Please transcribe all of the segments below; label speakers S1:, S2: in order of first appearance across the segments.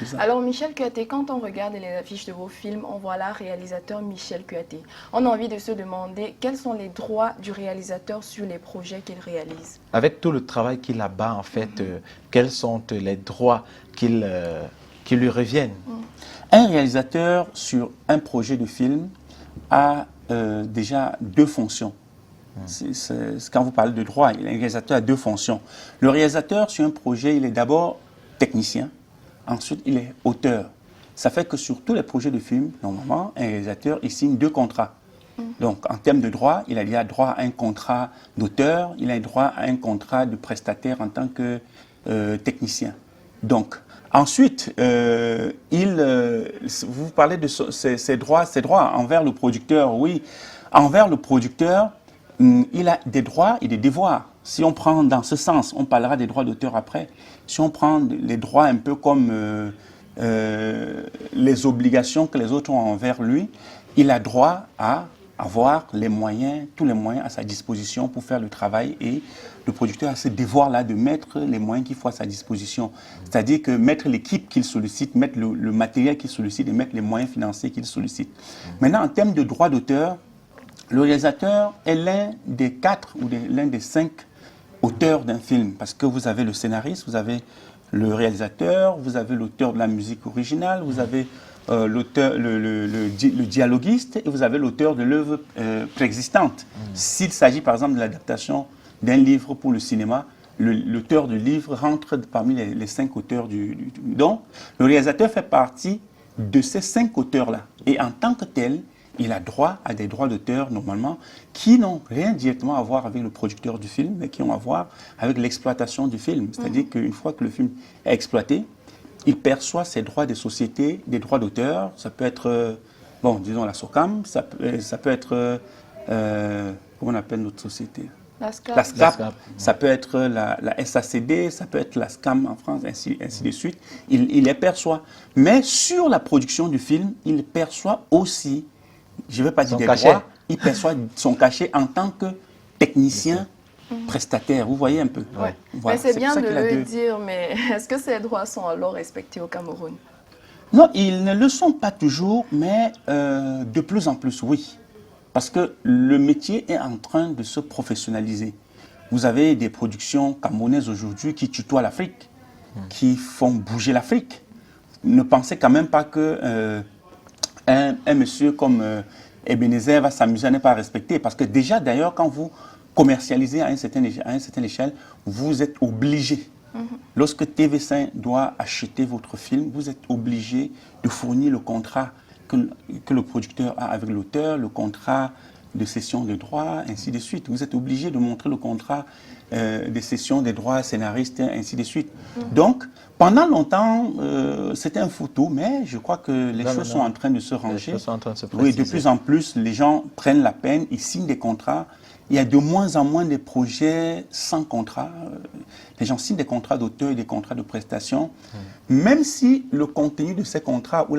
S1: tout ça.
S2: Alors Michel Kouyaté, quand on regarde les affiches de vos films, on voit là réalisateur Michel Kouyaté. On a envie de se demander quels sont les droits du réalisateur sur les projets qu'il réalise.
S3: Avec tout le travail qu'il a-bas, en fait, quels sont les droits qui lui reviennent?
S1: Un réalisateur sur un projet de film a déjà deux fonctions. Quand vous parlez de droit, un réalisateur a deux fonctions. Le réalisateur sur un projet, il est d'abord technicien, ensuite il est auteur. Ça fait que sur tous les projets de film, normalement, un réalisateur, il signe deux contrats. Donc, en termes de droit, il a déjà droit à un contrat d'auteur, il a droit à un contrat de prestataire en tant que technicien. Donc, ensuite, vous parlez de ses droits envers le producteur, oui. Envers le producteur, il a des droits et des devoirs. Si on prend dans ce sens, on parlera des droits d'auteur après. Si on prend les droits un peu comme les obligations que les autres ont envers lui, il a droit à avoir les moyens, tous les moyens à sa disposition pour faire le travail, et le producteur a ce devoir-là de mettre les moyens qu'il faut à sa disposition. C'est-à-dire que mettre l'équipe qu'il sollicite, mettre le matériel qu'il sollicite et mettre les moyens financiers qu'il sollicite. Maintenant, en termes de droits d'auteur, le réalisateur est l'un des 4 ou l'un des 5 auteurs d'un film, parce que vous avez le scénariste, vous avez le réalisateur, vous avez l'auteur de la musique originale, vous avez l'auteur, le dialoguiste, et vous avez l'auteur de l'œuvre préexistante. S'il s'agit par exemple de l'adaptation d'un livre pour le cinéma, l'auteur du livre rentre parmi les 5 auteurs donc, le réalisateur fait partie de ces 5 auteurs-là. Et en tant que tel, il a droit à des droits d'auteur, normalement, qui n'ont rien directement à voir avec le producteur du film, mais qui ont à voir avec l'exploitation du film. C'est-à-dire qu'une fois que le film est exploité, il perçoit ses droits des sociétés, des droits d'auteur. Ça peut être, bon, disons la SOCAM, ça peut être, comment on appelle notre société?
S2: La SCAP.
S1: La SCAP, ça peut être la SACD, ça peut être la SCAM en France, ainsi de suite. Il les perçoit. Mais sur la production du film, il perçoit aussi, je ne vais pas dire des droits, il perçoit son cachet en tant que technicien prestataire. Vous voyez un peu.
S2: Ouais.
S1: Voilà,
S2: c'est bien de le dire, mais est-ce que ces droits sont alors respectés au Cameroun?
S1: Non, ils ne le sont pas toujours, mais de plus en plus, oui. Parce que le métier est en train de se professionnaliser. Vous avez des productions camerounaises aujourd'hui qui tutoient l'Afrique, qui font bouger l'Afrique. Ne pensez quand même pas que un monsieur comme Ebenezer va s'amuser à ne pas respecter. Parce que déjà, d'ailleurs, quand vous commercialisez à une certaine échelle, vous êtes obligé. Lorsque TV5 doit acheter votre film, vous êtes obligé de fournir le contrat que le producteur a avec l'auteur, le contrat de cession des droits, ainsi de suite. Vous êtes obligé de montrer le contrat de cession des droits scénaristes, ainsi de suite. Donc, pendant longtemps, c'était un photo, mais je crois que les choses sont en train de se ranger.
S3: Les choses sont en train de se
S1: préciser. Oui, de plus en plus, les gens prennent la peine, ils signent des contrats. Il y a de moins en moins de projets sans contrat. Les gens signent des contrats d'auteur et des contrats de prestation, même si le contenu de ces contrats ou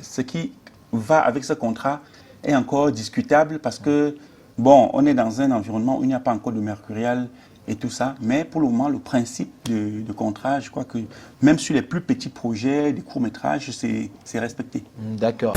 S1: ce qui va avec ce contrat est encore discutable, parce que, bon, on est dans un environnement où il n'y a pas encore de mercurial et tout ça, mais pour le moment, le principe de contrat, je crois que même sur les plus petits projets, des courts-métrages, c'est respecté.
S3: D'accord.